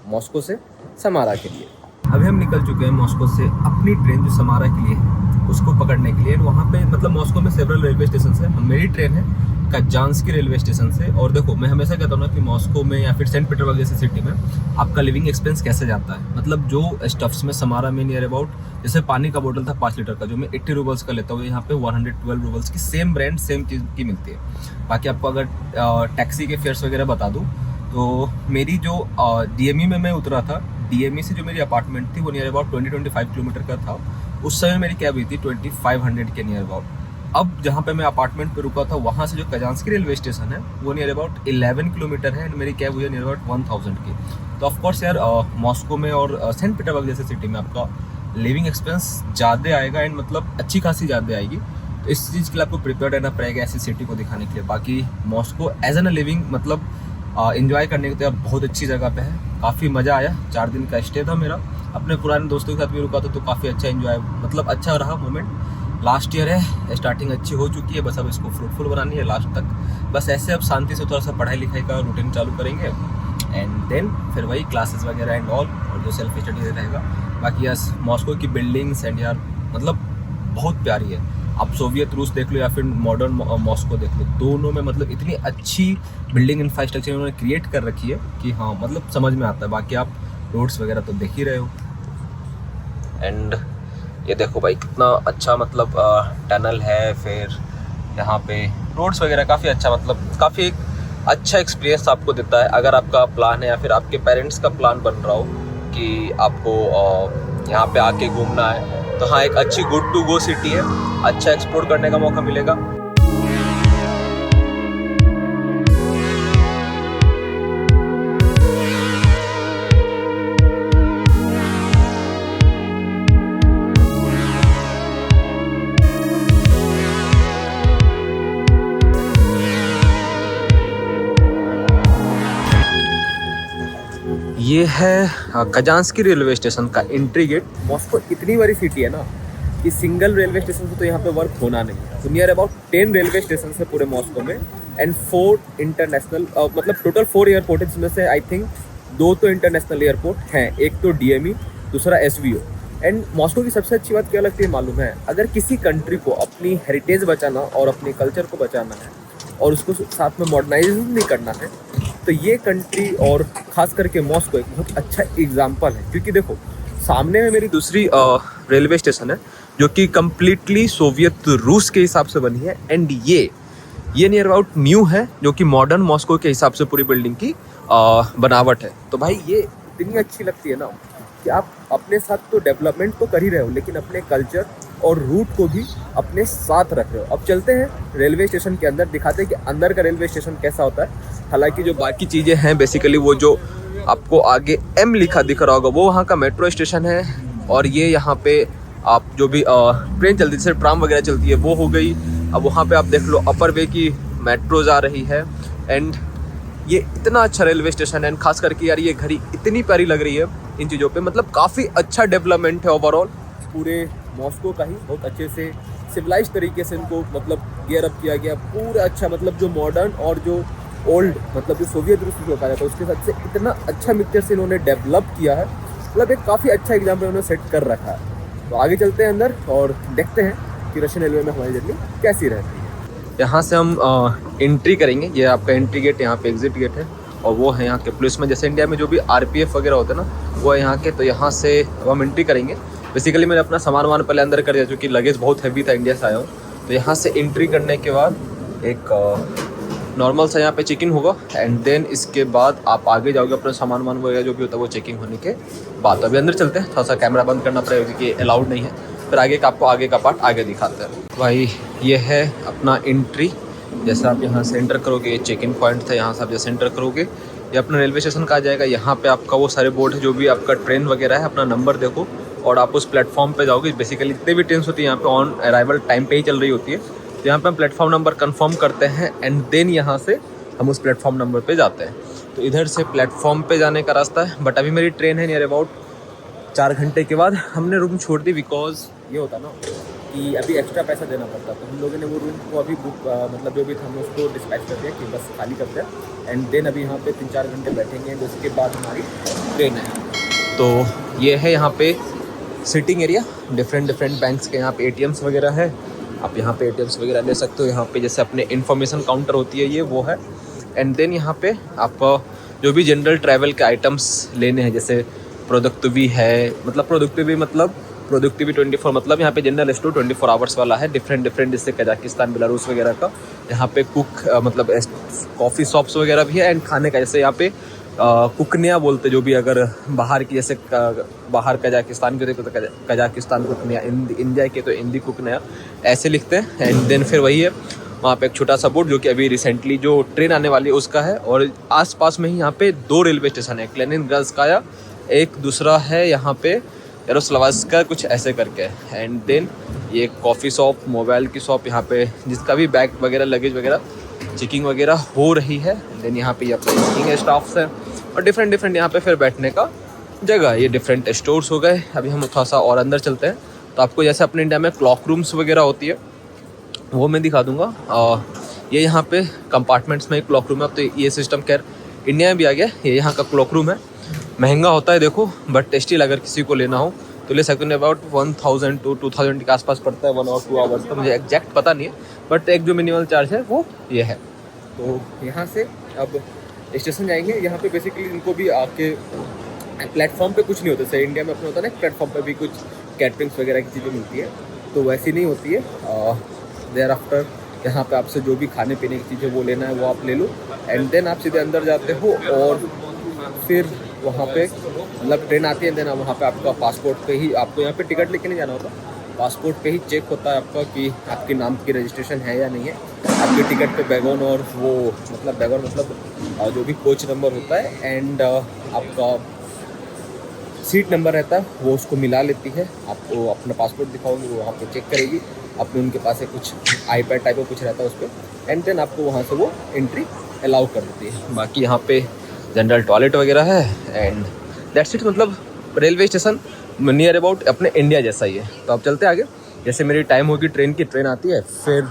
मॉस्को से समारा के लिए। अभी हम निकल चुके हैं मॉस्को से अपनी ट्रेन जो समारा के लिए है उसको पकड़ने के लिए। वहाँ पे मतलब मॉस्को में सेवरल रेलवे स्टेशन है, मेरी ट्रेन है काजांस्की रेलवे स्टेशन से। और देखो मैं हमेशा कहता हूँ ना कि मॉस्को में या फिर सेंट पीटर्सबर्ग जैसी सिटी में आपका लिविंग एक्सपेंस कैसे जाता है, मतलब जो स्टफ्स में समारा में नियर अबाउट जैसे पानी का बोतल था 5 लीटर का जो मैं 80 रूबल्स का लेता हूँ, यहाँ पे 112 रूबल्स की सेम ब्रांड सेम चीज़ की मिलती है। बाकी आपको अगर टैक्सी के फेयर्स वगैरह बता दूँ तो मेरी जो DME में मैं उतरा था, DME से जो मेरी अपार्टमेंट थी वो नियर अबाउट 20-25 किलोमीटर का था। उस समय मेरी कैब हुई थी 2500 के नियर अबाउट। अब जहाँ पे मैं अपार्टमेंट पे रुका था वहाँ से जो काजांस्की रेलवे स्टेशन है वो नियर अबाउट 11 किलोमीटर है एंड मेरी कैब हुई है नियर अबाउट 1000 की। तो ऑफकोर्स यार मॉस्को में और सेंट पीटर्सबर्ग जैसे सिटी में आपका लिविंग एक्सपेंस ज़्यादा आएगा एंड मतलब अच्छी खासी ज़्यादा आएगी। तो इस चीज़ के लिए आपको प्रिपेयर रहना पड़ेगा ऐसी सिटी को दिखाने के लिए। बाकी मॉस्को एज एन लिविंग मतलब इन्जॉय करने के लिए बहुत अच्छी जगह पे है, काफ़ी मज़ा आया। 4 दिन का स्टे था मेरा, अपने पुराने दोस्तों के साथ भी रुका था तो काफ़ी अच्छा इन्जॉय मतलब अच्छा रहा मोमेंट। लास्ट ईयर है, स्टार्टिंग अच्छी हो चुकी है, बस अब इसको फ्रूटफुल बनानी है लास्ट तक। बस ऐसे अब शांति से थोड़ा सा पढ़ाई लिखाई का रूटीन चालू करेंगे एंड देन फिर वही क्लासेस वगैरह एंड ऑल, और जो सेल्फ स्टडी रहेगा। बाकी यस मॉस्को की बिल्डिंग्स एंड यार मतलब बहुत प्यारी है। आप सोवियत रूस देख लो या फिर मॉडर्न मॉस्को देख लो, दोनों में मतलब इतनी अच्छी बिल्डिंग इंफ्रास्ट्रक्चर उन्होंने क्रिएट कर रखी है कि हाँ मतलब समझ में आता है। बाकी आप रोड्स वगैरह तो देख ही रहे हो। एंड ये देखो भाई कितना अच्छा मतलब टनल है, फिर यहाँ पे रोड्स वगैरह काफ़ी अच्छा मतलब काफ़ी अच्छा एक्सपीरियंस आपको देता है। अगर आपका प्लान है या फिर आपके पेरेंट्स का प्लान बन रहा हो कि आपको यहाँ पे आके घूमना है तो हाँ एक अच्छी गुड टू गो सिटी है, अच्छा एक्सप्लोर करने का मौका मिलेगा। ये है काजांस्की रेलवे स्टेशन का एंट्री गेट। मॉस्को इतनी बड़ी सिटी है ना कि सिंगल रेलवे स्टेशन से तो यहाँ पे वर्क होना नहीं है। तो नियर अबाउट 10 रेलवे स्टेशन है पूरे मॉस्को में एंड 4 इंटरनेशनल, मतलब टोटल 4 एयरपोर्ट है, जिसमें से आई थिंक 2 तो इंटरनेशनल एयरपोर्ट हैं, एक तो DME, दूसरा SVO। एंड मॉस्को की सबसे अच्छी बात क्या लगती है मालूम है, अगर किसी कंट्री को अपनी हेरिटेज बचाना और अपने कल्चर को बचाना है और उसको साथ में मॉडर्नाइजेशन नहीं करना है, तो ये कंट्री और ख़ास करके मॉस्को एक बहुत अच्छा एग्जाम्पल है। क्योंकि देखो सामने में मेरी दूसरी रेलवे स्टेशन है जो कि कम्प्लीटली सोवियत रूस के हिसाब से बनी है एंड ये नियर अबाउट न्यू है, जो कि मॉडर्न मॉस्को के हिसाब से पूरी बिल्डिंग की बनावट है। तो भाई ये इतनी अच्छी लगती है ना कि आप अपने साथ तो डेवलपमेंट तो कर ही रहे हो, लेकिन अपने कल्चर और रूट को भी अपने साथ रख रहे हो। अब चलते हैं रेलवे स्टेशन के अंदर, दिखाते हैं कि अंदर का रेलवे स्टेशन कैसा होता है। हालांकि जो बाकी चीज़ें हैं बेसिकली वो जो आपको आगे M लिखा दिख रहा होगा वो वहाँ का मेट्रो स्टेशन है, और ये यहाँ पे आप जो भी ट्रेन चलती है जैसे ट्राम वगैरह चलती है वो हो गई। अब वहाँ पे आप देख लो अपर वे की मेट्रोज आ रही है एंड ये इतना अच्छा रेलवे स्टेशन है। एंड खास करके यार ये घड़ी इतनी प्यारी लग रही है इन चीज़ों पे, मतलब काफ़ी अच्छा डेवलपमेंट है ओवरऑल पूरे मॉस्को का ही। बहुत अच्छे से सिविलाइज तरीके से इनको मतलब गियर अप किया गया पूरा अच्छा, मतलब जो मॉडर्न और जो ओल्ड मतलब जो सोवियत रूस जो कहा जाता है उसके साथ से इतना अच्छा मिक्सचर से इन्होंने डेवलप किया है, मतलब एक काफ़ी अच्छा एग्जाम्पल उन्होंने सेट कर रखा है। तो आगे चलते हैं अंदर और देखते हैं कि रशियन रेलवे में हमारी जर्नी कैसी रहती है। यहाँ से हम एंट्री करेंगे, ये आपका एंट्री गेट, यहाँ पे एग्जिट गेट है और वो है यहाँ के पुलिस में, जैसे इंडिया में जो भी RPF वगैरह होते हैं ना वो है यहाँ के। तो यहाँ से अब हम एंट्री करेंगे। बेसिकली मैंने अपना सामान पहले अंदर कर दिया क्योंकि लगेज बहुत हैवी था, इंडिया से आया हूँ। तो यहाँ से एंट्री करने के बाद एक नॉर्मल सा यहाँ पे चेकिंग होगा एंड देन इसके बाद आप आगे जाओगे अपना सामान वगैरह जो भी होता है वो चेकिंग होने के बाद। तो अभी अंदर चलते हैं, थोड़ा सा कैमरा बंद करना पड़ेगा क्योंकि अलाउड नहीं है, फिर आगे का आपको आगे का पार्ट आगे दिखाते हैं। भाई ये है अपना एंट्री, जैसे आप यहाँ से एंटर करोगे ये चेक इन पॉइंट था, यहाँ से आप जैसे एंटर करोगे ये अपना रेलवे स्टेशन का आ जाएगा। यहाँ पे आपका वो सारे बोर्ड है जो भी आपका ट्रेन वगैरह है, अपना नंबर देखो और आप उस प्लेटफॉर्म पे जाओगे। बेसिकली जितने भी ट्रेन होती है यहाँ पे ऑन अराइवल टाइम पे ही चल रही होती है। तो यहाँ पे हम प्लेटफॉर्म नंबर कंफर्म करते हैं एंड देन यहाँ से हम उस प्लेटफॉर्म नंबर पे जाते हैं। तो इधर से प्लेटफॉर्म पे जाने का रास्ता है, बट अभी मेरी ट्रेन है नियर अबाउट 4 घंटे के बाद हमने रूम छोड़ दी बिकॉज ये होता ना कि अभी एक्स्ट्रा पैसा देना पड़ता। तो हम लोगों ने वो रूम को अभी बुक मतलब जो भी था हमने उसको डिस्पैच कर दिया कि बस खाली कर दिया एंड देन अभी यहाँ पे 3-4 घंटे बैठेंगे, तो उसके बाद हमारी ट्रेन है। तो ये है यहाँ पे सिटिंग एरिया, डिफरेंट बैंक्स के यहाँ पे ATMs वगैरह है, आप यहाँ पे ATMs वगैरह ले सकते हो। यहाँ पे जैसे अपने इन्फॉर्मेशन काउंटर होती है ये वो है एंड देन यहाँ पे आप जो भी जनरल ट्रैवल के आइटम्स लेने हैं जैसे प्रोडक्टिवी है, मतलब प्रोडक्टिवी 24 मतलब यहाँ पे जनरल स्टोर 24 आवर्स वाला है, डिफरेंट जैसे कजाकिस्तान बेलारूस वगैरह का। यहाँ पे कुक मतलब कॉफ़ी शॉप्स वगैरह भी है एंड खाने का जैसे यहाँ पे कुकनिया बोलते जो भी अगर बाहर की जैसे बाहर कजाकिस्तान के तो कजाकिस्तान कुकनिया, इंडिया के तो हिंदी कुकनिया ऐसे लिखते हैं एंड देन फिर वही है वहाँ पे एक छोटा सा बोर्ड जो कि अभी रिसेंटली जो ट्रेन आने वाली है उसका है। और आसपास में ही यहाँ पे 2 रेलवे स्टेशन है, लेनिनग्राड्स्काया, एक दूसरा है यहाँ पे यारोस्लाव्स्का कुछ ऐसे करके एंड देन ये कॉफ़ी शॉप, मोबाइल की शॉप, यहाँ पे जिसका भी बैग वगैरह लगेज वगैरह चेकिंग वगैरह हो रही है। देन यहाँ पे अपने चेकिंग स्टाफ्स हैं और डिफरेंट यहाँ पे फिर बैठने का जगह, ये डिफरेंट स्टोर्स हो गए। अभी हम थोड़ा सा और अंदर चलते हैं तो आपको जैसे अपने इंडिया में क्लॉक रूम्स वगैरह होती है वो मैं दिखा दूंगा। ये यहाँ पे कंपार्टमेंट्स में क्लॉक रूम है। अब तो ये सिस्टम खैर इंडिया में भी आ गया। ये यहाँ का क्लॉक रूम है, महंगा होता है देखो बट टेस्टी, अगर किसी को लेना हो तो ले सकते हैं। अबाउट 1000 to 2000 के आसपास पड़ता है 1 और 2 आवर्स का, मुझे एग्जैक्ट पता नहीं है बट एक जो मिनिमल चार्ज है वो ये है। तो यहाँ से अब स्टेशन जाएंगे। यहाँ पे बेसिकली इनको भी आपके प्लेटफॉर्म पे कुछ नहीं होता, जैसे इंडिया में अपने होता है ना प्लेटफॉर्म पे भी कुछ कैटरिंग्स वगैरह की चीज़ें मिलती है, तो वैसी नहीं होती है। देयर आफ्टर यहाँ पे आपसे जो भी खाने पीने की चीज़ें वो लेना है वो आप ले लो एंड देन आप सीधे अंदर जाते हो और फिर वहाँ पे मतलब ट्रेन आती है। देन वहाँ पे आपका पासपोर्ट पे ही आपको यहाँ पे टिकट लेके नहीं जाना होता, पासपोर्ट पे ही चेक होता है आपका कि आपके नाम की रजिस्ट्रेशन है या नहीं है। आपके टिकट पे बैगन और वो मतलब बैगन मतलब जो भी कोच नंबर होता है एंड आपका सीट नंबर रहता है वो उसको मिला लेती है। आपको अपना पासपोर्ट दिखाओगे वो वहाँ पे चेक करेगी, अपने उनके पास है कुछ iPad टाइप का कुछ रहता है उस पर एंड देन आपको वहाँ से वो एंट्री अलाउ कर देती है। बाकी यहाँ पे जनरल टॉयलेट वगैरह है एंड दैट्स इट। मतलब रेलवे स्टेशन नियर अबाउट अपने इंडिया जैसा ही है। तो आप चलते आगे। जैसे मेरी टाइम होगी ट्रेन की, ट्रेन आती है, फिर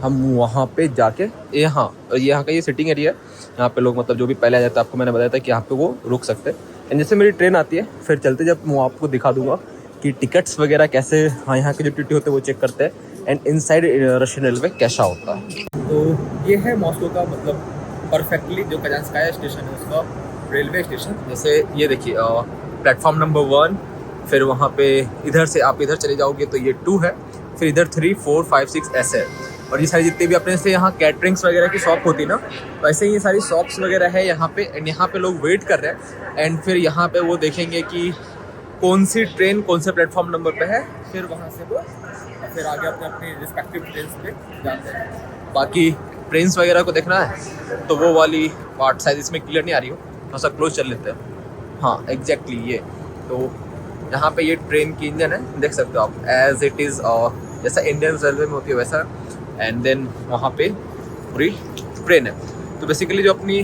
हम वहाँ पे जाके यहाँ का ये सिटिंग एरिया है, यहाँ पे लोग मतलब जो भी पहले आ जाता है, आपको मैंने बताया था कि यहाँ पे वो रुक सकते हैं। एंड जैसे मेरी ट्रेन आती है फिर चलते, जब मैं आपको दिखा दूंगा कि टिकट्स वगैरह कैसे, हाँ यहाँ के जो टीटी होते हैं वो चेक करते हैं, एंड इनसाइड रशियन रेलवे कैसा होता है। तो ये है मॉस्को का मतलब परफेक्टली जो कजानस्काया स्टेशन है उसका रेलवे स्टेशन। जैसे ये देखिए प्लेटफॉर्म नंबर 1, फिर वहाँ पे इधर से आप इधर चले जाओगे तो ये 2 है, फिर इधर 3, 4, 5, 6 ऐसे है। और ये सारी जितने भी अपने से यहाँ कैटरिंग्स वगैरह की शॉप होती ना, तो ऐसे ही ये सारी शॉप्स वगैरह है यहाँ पे। एंड यहाँ पे लोग वेट कर रहे हैं, एंड फिर यहाँ पे वो देखेंगे कि कौन सी ट्रेन कौन से प्लेटफॉर्म नंबर पे है, फिर वहाँ से वो फिर आगे अपने अपने रिस्पेक्टिव ट्रेन पे जाते हैं। बाकी ट्रेन्स वगैरह को देखना है तो वो वाली पार्ट शायद इसमें क्लियर नहीं आ रही हो, थोड़ा सा क्लोज चल लेते हैं। हाँ एग्जैक्टली ये, तो यहाँ पे ये ट्रेन की इंजन है, देख सकते हो आप, एज इट इज़ जैसा इंडियन रेलवे में होती है वैसा। एंड देन वहाँ पे पूरी ट्रेन है। तो बेसिकली जो अपनी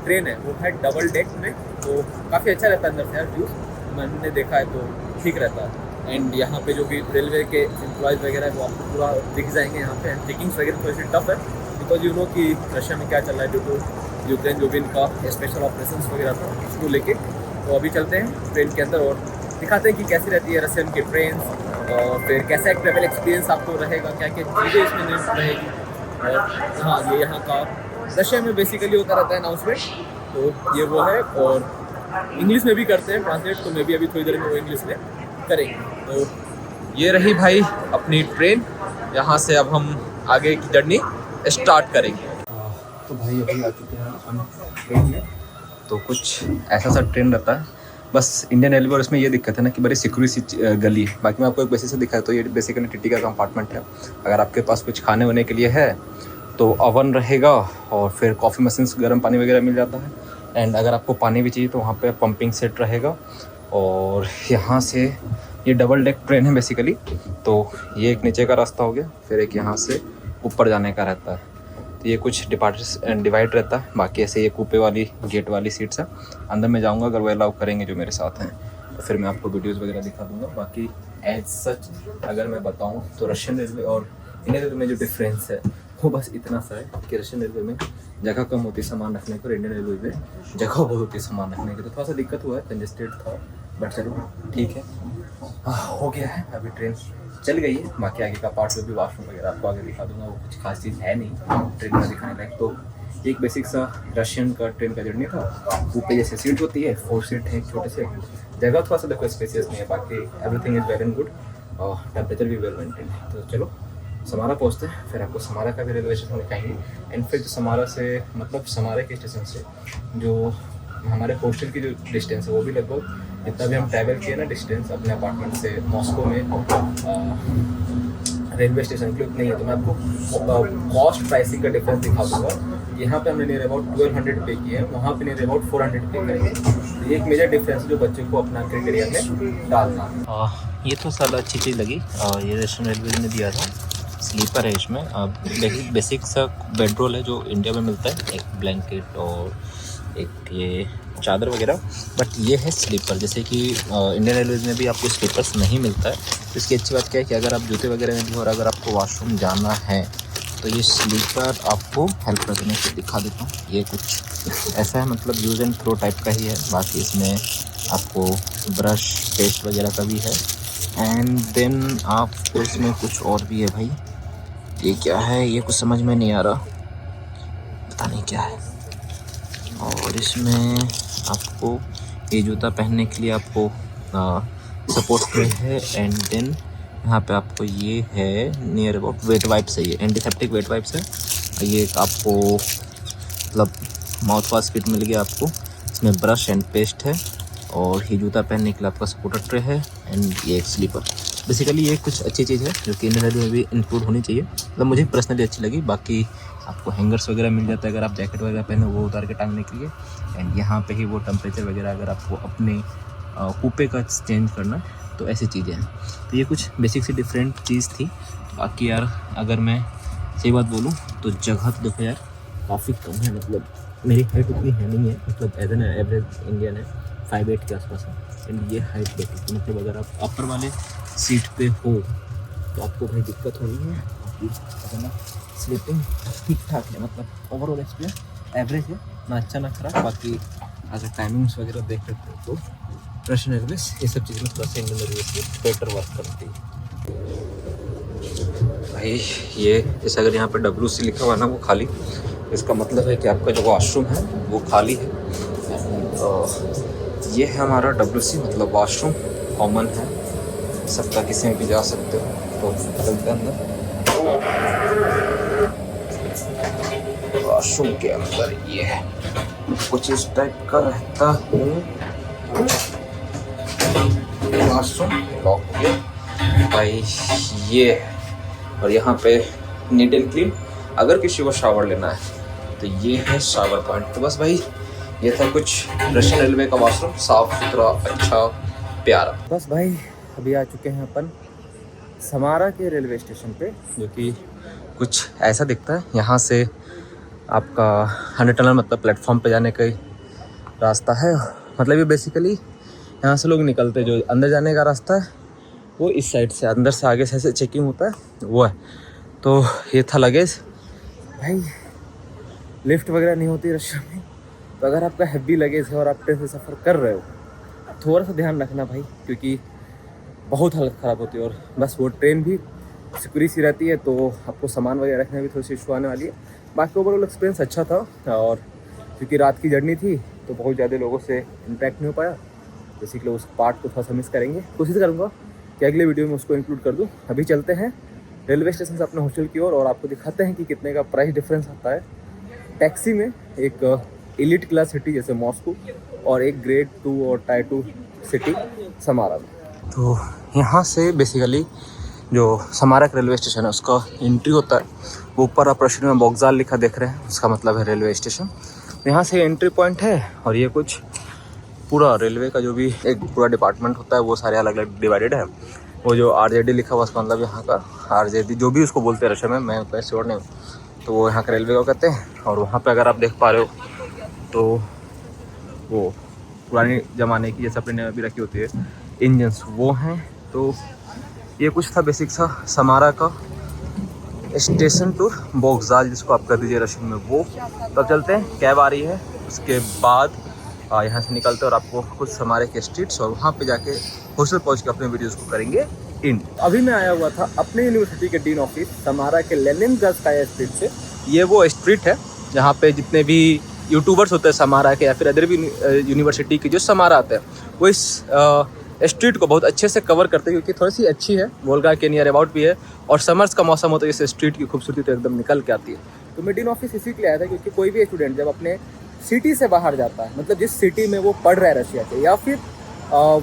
ट्रेन है वो है डबल डेक में, तो काफ़ी अच्छा रहता है अंदर से यार व्यू, मैंने देखा है तो ठीक रहता है। एंड यहाँ पे जो भी रेलवे के एम्प्लॉयज़ वगैरह है वो आपको पूरा दिख जाएंगे यहाँ पे। एंड चेकिंग्स वगैरह थोड़ी सी टफ है, बिकॉज यू नो कि रशिया में क्या चल रहा है ड्यू टू यूक्रेन जो भी इनका स्पेशल ऑपरेशंस वगैरह था उसको लेके। तो अभी चलते हैं ट्रेन के अंदर और दिखाते हैं कि कैसी रहती है रशियन की ट्रेन, और फिर कैसा एक ट्रैवल एक्सपीरियंस आपको रहेगा, क्या क्या चीज़ें इसमें रहेगी। और हाँ ये यहाँ का रशिया में बेसिकली होता रहता है अनाउंसमेंट, तो ये वो है। और इंग्लिश में भी करते हैं ट्रांसलेट, तो मैं भी अभी थोड़ी देर में वो इंग्लिश में करेंगे। तो ये रही भाई अपनी ट्रेन, यहाँ से अब हम आगे की जर्नी स्टार्ट करेंगे। तो भाई अभी आ चुके हैं हम ट्रेन में। तो कुछ ऐसा सा ट्रेन रहता है, बस इंडियन रेलवे, और इसमें ये दिक्कत है ना कि बड़ी सिक्योर सी गली है। बाकी मैं आपको एक बेसिक से दिखाया, तो ये बेसिकली टीटी का कंपार्टमेंट है। अगर आपके पास कुछ खाने वाने के लिए है तो ओवन रहेगा, और फिर कॉफ़ी मशीन, गर्म पानी वगैरह मिल जाता है। एंड अगर आपको पानी भी चाहिए तो वहाँ पे पंपिंग सेट रहेगा। और यहाँ से ये डबल डेक ट्रेन है बेसिकली, तो ये एक नीचे का रास्ता हो गया, फिर एक यहाँ से ऊपर जाने का रहता है। तो ये कुछ डिवाइड रहता है। बाकी ऐसे ये कूपे वाली गेट वाली सीट्स है। अंदर में जाऊंगा अगर वो अलाउ करेंगे जो मेरे साथ हैं, तो फिर मैं आपको वीडियोस वगैरह दिखा दूंगा। बाकी एज सच अगर मैं बताऊं तो रशियन रेलवे और इंडियन रेलवे में जो डिफरेंस है वो बस इतना सा है कि रशियन रेलवे में जगह कम होती है सामान रखने को, और इंडियन रेलवे में जगह बहुत होती है सामान रखने की। तो थोड़ा सा दिक्कत हुआ है, कंजेस्टेड था, बट चलो ठीक है, हो गया है। अभी ट्रेन चल गई है। बाकी आगे का पार्ट में भी वॉशरूम वगैरह आपको आगे दिखा दूंगा, वो कुछ खास चीज़ है नहीं ट्रेन में दिखाने लायक। तो एक बेसिक सा रशियन का ट्रेन का जर्नी था। ऊपर जैसे सीट होती है, 4 सीट है, छोटे से जगह, थोड़ा सा देखो स्पेसियस नहीं है, बाकी everything is well and good, और टेम्परेचर भी वेल मेंटेन है। तो चलो समारा पहुँचते हैं, फिर आपको समारा का भी रेलवे स्टेशन दिखाएंगे। एंड फिर समारा से मतलब समारा के स्टेशन से जो हमारे हॉस्टल की जो डिस्टेंस है वो भी लगभग जितना भी हम ट्रैवल किए ना डिस्टेंस अपने अपार्टमेंट से मॉस्को में रेलवे स्टेशन के उतने ही है। तो मैं आपको कॉस्ट प्राइसिंग का डिफरेंस दिखा दूँगा। यहाँ पे हमने नियर अबाउट 1200 पे किए हैं, वहाँ पे नियर अबाउट 400 पे करेंगे। तो ये एक मेजर डिफरेंस जो बच्चे को अपना क्राइटेरिया में डालना। ये तो सारा अच्छी चीज़ लगी। ये रशियन रेलवे ने दिया था, स्लीपर है इसमें। बेसिक सा बेड रोल है जो इंडिया में मिलता है, एक ब्लैंकेट और एक ये चादर वगैरह, बट ये है स्लीपर। जैसे कि इंडियन रेलवेज में भी आपको स्लीपर्स नहीं मिलता है। तो इसकी अच्छी बात क्या है कि अगर आप जूते वगैरह में भी और अगर आपको वॉशरूम जाना है तो ये स्लीपर आपको हेल्प कर देने से दिखा देता हूँ। ये कुछ ऐसा है, मतलब यूज़ एंड थ्रो टाइप का ही है। बाकी इसमें आपको ब्रश पेस्ट वगैरह का भी है। एंड देन आपको इसमें कुछ और भी है भाई, ये क्या है ये कुछ समझ में नहीं आ रहा, पता नहीं क्या है। और इसमें आपको ये जूता पहनने के लिए आपको सपोर्ट में है। एंड देन यहाँ पे आपको ये है नियर अबाउट वेट वाइप्स है, ये एंटीसेप्टिक वेट वाइप्स है। ये आपको मतलब माउथ वाश किट मिल गया आपको। इसमें ब्रश एंड पेस्ट है, और ये जूता पहनने के लिए आपका सपोर्टर ट्रे है। एंड ये एक स्लीपर। बेसिकली ये कुछ अच्छी चीज़ है जो कि इंडियन रेलवे में भी इंक्लूड होनी चाहिए, मतलब मुझे पर्सनली अच्छी लगी। बाकी आपको हैंगर्स वगैरह मिल जाता है अगर आप जैकेट वगैरह पहने वो उतार के टांगने के लिए। एंड यहाँ पे ही वो टेम्परेचर वगैरह अगर आपको अपने कूपे का चेंज करना है तो ऐसी चीज़ें हैं। तो ये कुछ बेसिक सी डिफरेंट चीज़ थी। बाकी यार अगर मैं सही बात बोलूँ तो जगह तो देखो यार काफ़ी कम है, मतलब मेरी हाइट उतनी है नहीं है, मतलब एज एन एवरेज इंडियन है 5'8" के आसपास है। एंड ये हाइट देखो, तो मतलब अगर आप अपर वाले सीट पे हो तो आपको भाई दिक्कत हो रही है आपकी अगर ना स्लीपिंग ठीक ठाक है, मतलब ओवरऑल एक्सपीरियंस एवरेज है, ना अच्छा ना खराब। बाकी अगर टाइमिंग्स वगैरह देख लेते हो तो रशियन एयरवेज ये सब चीज़ें थोड़ा सा इंडियन एयरवेज से बेटर वर्क करती है भाई। ये जैसे अगर यहाँ पे WC लिखा हुआ है ना वो खाली, इसका मतलब है कि आपका जो वॉशरूम है वो खाली है। तो ये है हमारा WC, मतलब वॉशरूम कॉमन है सबका, किसी में भी जा सकते हो। तो चलते हैं अंदर। वॉशरूम के अंदर ये है कुछ इस टाइप का रहता है वॉशरूम। लॉक हो गया भाई, ये है। और यहाँ पे नीट एंड क्लीन, अगर किसी को शावर लेना है तो ये है शावर पॉइंट। तो बस भाई ये था कुछ रशियन रेलवे का वॉशरूम, साफ सुथरा अच्छा प्यारा। बस भाई अभी आ चुके हैं अपन समारा के रेलवे स्टेशन पे, जो कि कुछ ऐसा दिखता है। यहाँ से आपका 100 टनल मतलब प्लेटफॉर्म पे जाने का रास्ता है। मतलब ये बेसिकली यहाँ से लोग निकलते, जो अंदर जाने का रास्ता है वो इस साइड से, अंदर से आगे से ऐसे चेकिंग होता है वो है। तो ये था लगेज भाई। लिफ्ट वगैरह नहीं होती रशिया में, तो अगर आपका हैवी लगेज है और आप ट्रेन से सफ़र कर रहे हो थोड़ा सा ध्यान रखना भाई, क्योंकि बहुत हालत ख़राब होती है। और बस वो ट्रेन भी सिक्योरिटी सी रहती है, तो आपको सामान वगैरह रखने में भी थोड़ी सी इशू आने वाली है। बाकी ओवरऑल एक्सपीरियंस अच्छा था, और क्योंकि रात की जर्नी थी तो बहुत ज़्यादा लोगों से इंटरेक्ट नहीं हो पाया। बेसिकली उस पार्ट को थोड़ा सा मिस करेंगे, कोशिश करूँगा कि अगले वीडियो में उसको इंक्लूड कर दूँ। अभी चलते हैं रेलवे स्टेशन से अपने हॉस्टल की ओर और आपको दिखाते हैं कि कितने का प्राइस डिफरेंस आता है टैक्सी में एक एलिट क्लास सिटी जैसे मॉस्को और एक ग्रेड 2 और टायर 2 सिटी समारा में। तो यहाँ से बेसिकली जो समारा का रेलवे स्टेशन है उसका एंट्री होता है। वो ऊपर आप रशियन में वोक्ज़ाल लिखा देख रहे हैं, उसका मतलब है रेलवे स्टेशन। यहाँ से एंट्री पॉइंट है, और ये कुछ पूरा रेलवे का जो भी एक पूरा डिपार्टमेंट होता है वो सारे अलग अलग डिवाइडेड है। वो जो RJD लिखा हुआ उसका मतलब यहाँ का RJD जो भी उसको बोलते हैं रशियन में, मैं वैसे श्योर नहीं हूँ, तो वो यहाँ का रेलवे को कहते हैं। और वहाँ पे अगर आप देख पा रहे हो तो वो पुराने ज़माने की जैसे अपने ने अभी रखी होती है इंजन्स वो हैं। तो ये कुछ था बेसिक सा समारा का स्टेशन टूर, वोक्ज़ाल जिसको आप कर दीजिए रशियन में वो। तब चलते हैं, कैब आ रही है, उसके बाद यहाँ से निकलते हैं और आपको कुछ समारे के स्ट्रीट्स और वहाँ पे जाके हॉस्टल पहुँच के अपने वीडियोज़ को करेंगे इन। अभी मैं आया हुआ था अपने यूनिवर्सिटी के डीन ऑफिस समारा के लेनिनग्रादस्काया स्ट्रीट से। ये वो स्ट्रीट है जहाँ पे जितने भी यूट्यूबर्स होते हैं समारा के या फिर अदर भी यूनिवर्सिटी के जो समारा आते हैं वो इस स्ट्रीट को बहुत अच्छे से कवर करते हैं, क्योंकि थोड़ी सी अच्छी है, वोल्गा के नियर अबाउट भी है, और समर्स का मौसम होता है, इस स्ट्रीट की खूबसूरती तो एकदम निकल के आती है। तो मैं डीन ऑफिस इसी के लिए आया था क्योंकि कोई भी स्टूडेंट जब अपने सिटी से बाहर जाता है, मतलब जिस सिटी में वो पढ़ रहा है रशिया के, या फिर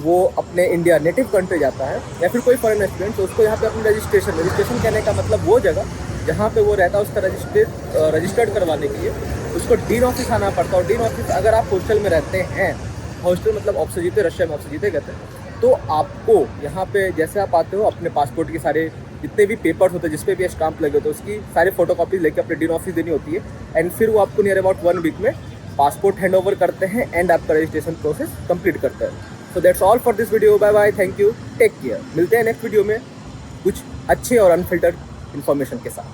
वो अपने इंडिया नेटिव कंट्री जाता है, या फिर कोई फॉरेन स्टूडेंट, तो उसको यहाँ पे अपनी रजिस्ट्रेशन कहने का मतलब वो जगह जहाँ पे वो रहता है उसका रजिस्टर्ड करवाने के लिए उसको डीन ऑफिस आना पड़ता है। और डीन ऑफिस अगर आप हॉस्टल में रहते हैं, हॉस्टल मतलब ऑप्सजीते, रशिया में ऑप्सजीते कहते हैं, तो आपको यहाँ पे जैसे आप आते हो अपने पासपोर्ट के सारे जितने भी पेपर्स होते हैं जिस पे भी स्टाम्प लगे होते हैं उसकी सारी फोटोकॉपीज लेके अपने डीन ऑफिस देनी होती है। एंड फिर वो आपको नियर अबाउट 1 वीक में पासपोर्ट हैंड ओवर करते हैं एंड आपका रजिस्ट्रेशन प्रोसेस कंप्लीट करते हैं। So that's all for this video. Bye bye, thank you, take care. मिलते हैं नेक्स्ट वीडियो में कुछ अच्छे और अनफिल्टर्ड इन्फॉर्मेशन के साथ।